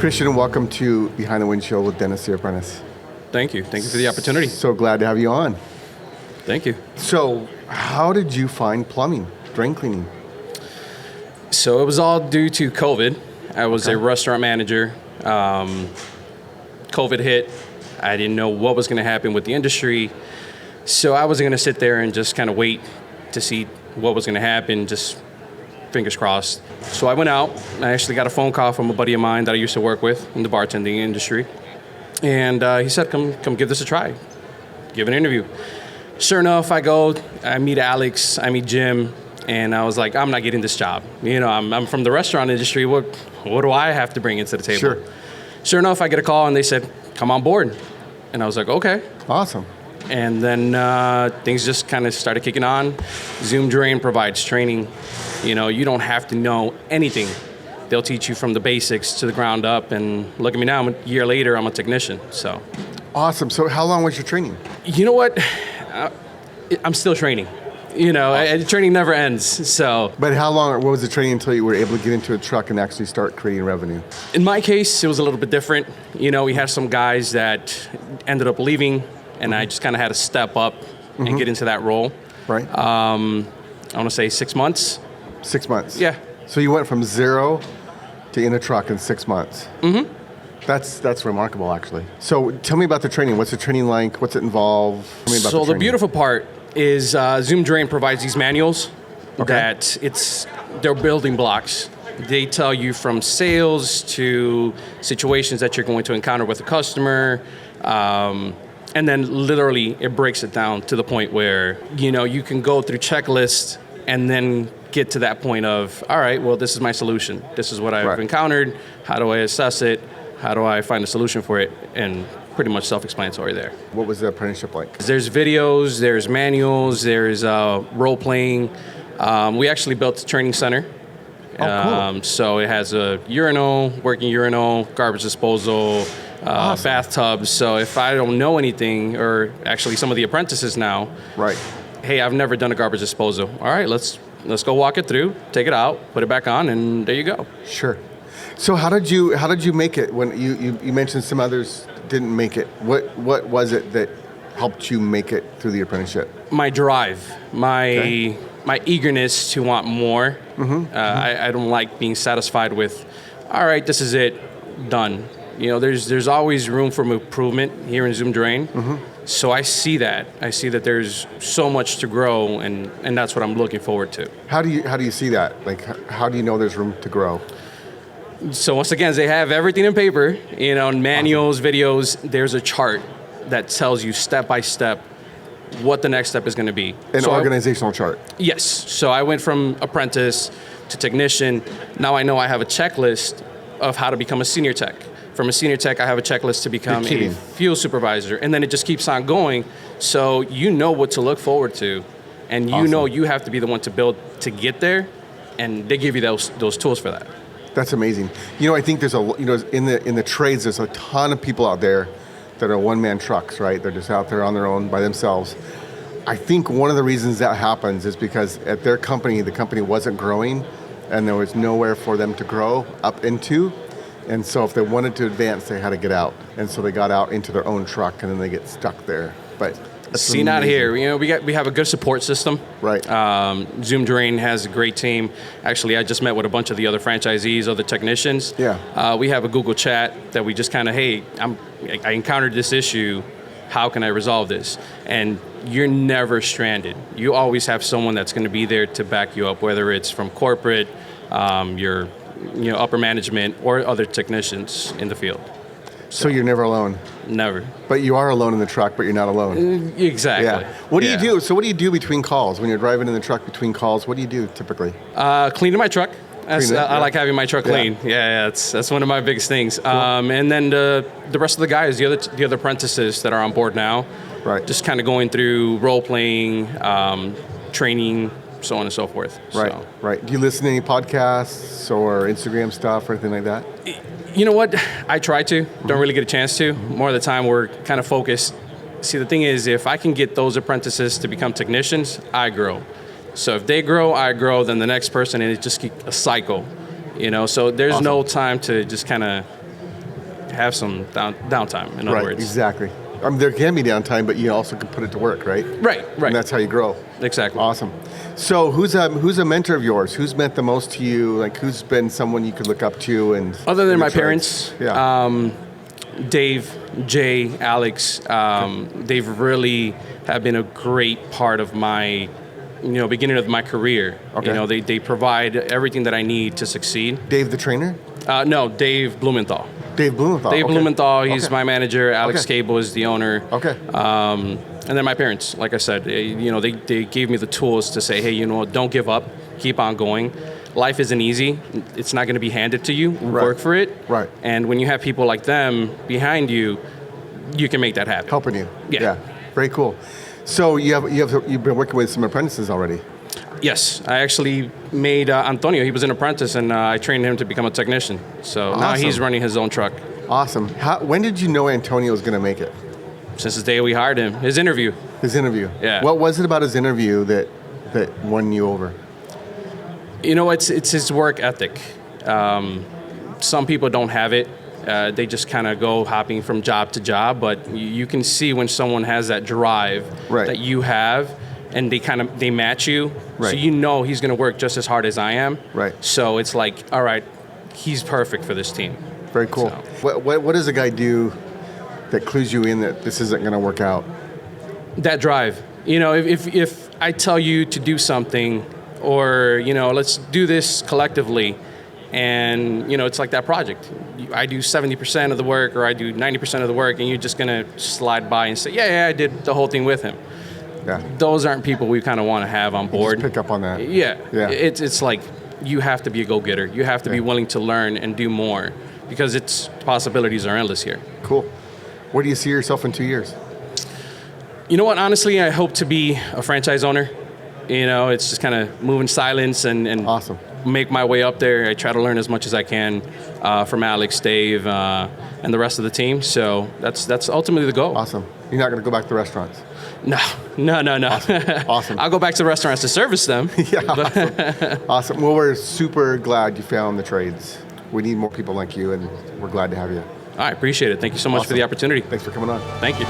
Christian, welcome to Behind the Windshield with Dennis, the apprentice. Thank you. Thank you for the opportunity. So glad to have you on. Thank you. So, how did you find plumbing, drain cleaning? So it was all due to COVID. I was a restaurant manager. COVID hit. I didn't know what was going to happen with the industry. So I wasn't going to sit there and just kind of wait to see what was going to happen, just fingers crossed. So I went out. I actually got a phone call from a buddy of mine that I used to work with in the bartending industry. And he said, come give this a try. Give an interview. Sure enough, I go, I meet Alex, I meet Jim, and I was like, I'm not getting this job. You know, I'm from the restaurant industry. What do I have to bring into the table? Sure enough, I get a call and they said, come on board. And I was like, okay. Awesome. And then things just kind of started kicking on. Zoom Drain provides training. You know, you don't have to know anything. They'll teach you from the basics to the ground up. And look at me now, a year later, I'm a technician, so. Awesome. So how long was your training? You know what? I'm still training. You know, training never ends, so. But how long, what was the training until you were able to get into a truck and actually start creating revenue? In my case, it was a little bit different. You know, we had some guys that ended up leaving, and I just kind of had to step up and get into that role. Right. I want to say 6 months. 6 months? Yeah. So you went from zero to in a truck in 6 months. Mm-hmm. That's remarkable, actually. So tell me about the training. What's the training like? What's it involve? Tell me about so the beautiful part is Zoom Drain provides these manuals that they're building blocks. They tell you from sales to situations that you're going to encounter with a customer. And then literally it breaks it down to the point where, you know, you can go through checklists and then get to that point of, all right, well, this is my solution. This is what I've encountered. How do I assess it? How do I find a solution for it? And pretty much self-explanatory there. What was the apprenticeship like? There's videos, there's manuals, there's role-playing. We actually built a training center. Cool. So it has a urinal, working urinal, garbage disposal, bathtubs. So if I don't know anything, or actually some of the apprentices now, hey, I've never done a garbage disposal. All right, let's go walk it through, take it out, put it back on, and there you go. Sure. So how did you make it when you mentioned some others didn't make it? What was it that helped you make it through the apprenticeship? My drive, my eagerness to want more. I don't like being satisfied with, all right, this is it, done. You know, there's always room for improvement here in Zoom Drain. So I see that. I see that there's so much to grow, and that's what I'm looking forward to. How do you see that? Like, how do you know there's room to grow? So once again, they have everything in paper, you know, manuals, videos. There's a chart that tells you step by step what the next step is going to be. An organizational chart? Yes. So I went from apprentice to technician. Now I know I have a checklist of how to become a senior tech. From a senior tech, I have a checklist to become a field supervisor. And then it just keeps on going. So you know what to look forward to. And you know you have to be the one to build to get there. And they give you those tools for that. That's amazing. You know, I think there's in the trades, there's a ton of people out there that are one-man trucks, right? They're just out there on their own by themselves. I think one of the reasons that happens is because at their company, the company wasn't growing and there was nowhere for them to grow up into. And so if they wanted to advance, they had to get out. And so they got out into their own truck and then they get stuck there. But see, not here. You know, we have a good support system. Right. Zoom Drain has a great team. Actually, I just met with a bunch of the other franchisees, other technicians. Yeah. We have a Google chat that we just kind of, hey, I encountered this issue. How can I resolve this? And you're never stranded. You always have someone that's going to be there to back you up, whether it's from corporate, your upper management, or other technicians in the field. So you're never alone? Never. But you are alone in the truck, but you're not alone. Exactly. Yeah. What do you do? So what do you do between calls? When you're driving in the truck between calls, what do you do typically? Cleaning my truck. I like having my truck clean. Yeah, that's one of my biggest things. Cool. And then the rest of the guys, the other apprentices that are on board now, just kind of going through role-playing, training, so on and so forth. Right. Do you listen to any podcasts or Instagram stuff or anything like that? You know what? I try to. Don't really get a chance to. More of the time, we're kind of focused. See, the thing is, if I can get those apprentices to become technicians, I grow. So if they grow, I grow, then the next person, and it just keeps a cycle. You know, so there's no time to just kind of have some downtime. In other Right, words, exactly. I mean, there can be downtime, but you also can put it to work, right? right. And that's how you grow. Exactly. Awesome. So who's a mentor of yours? Who's meant the most to you? Like, who's been someone you could look up to? And Other than in my the trades? parents, Yeah. Dave, Jay, Alex, they've really have been a great part of my, beginning of my career. Okay. They provide everything that I need to succeed. Dave the trainer? No, Dave Blumenthal. Dave Blumenthal. Dave okay. Blumenthal, he's Okay. my manager. Alex Okay. Cable is the owner. Okay. And then my parents, like I said, they gave me the tools to say, hey, don't give up, keep on going. Life isn't easy. It's not going to be handed to you. Right. Work for it. Right. And when you have people like them behind you, you can make that happen. Helping you. Yeah. Very cool. So you've been working with some apprentices already. Yes, I actually made Antonio. He was an apprentice, and I trained him to become a technician. So now he's Awesome. running his own truck. Awesome. When did you know Antonio was going to make it? Since the day we hired him, his interview. His interview. Yeah. What was it about his interview that won you over? It's his work ethic. Some people don't have it. They just kind of go hopping from job to job, but you can see when someone has that drive Right. that you have, and they match you. Right. So he's going to work just as hard as I am. Right. So it's like, all right, he's perfect for this team. Very cool. So. What does a guy do that clues you in that this isn't going to work out? That drive. If I tell you to do something, or let's do this collectively, and it's like that project. I do 70% of the work, or I do 90% of the work, and you're just gonna slide by and say, yeah, I did the whole thing with him. Yeah. Those aren't people we kind of want to have on board. Just pick up on that. Yeah. Yeah. It's like you have to be a go-getter. You have to be willing to learn and do more, because possibilities are endless here. Cool. Where do you see yourself in 2 years? You know what? Honestly, I hope to be a franchise owner. It's just kind of move in silence and Awesome. make my way up there. I try to learn as much as I can from Alex, Dave, and the rest of the team. So that's ultimately the goal. Awesome. You're not going to go back to restaurants? No. Awesome. I'll go back to the restaurants to service them. Yeah. Awesome. Awesome. Well, we're super glad you found the trades. We need more people like you, and we're glad to have you. I appreciate it. Thank you so much for the opportunity. Thanks for coming on. Thank you.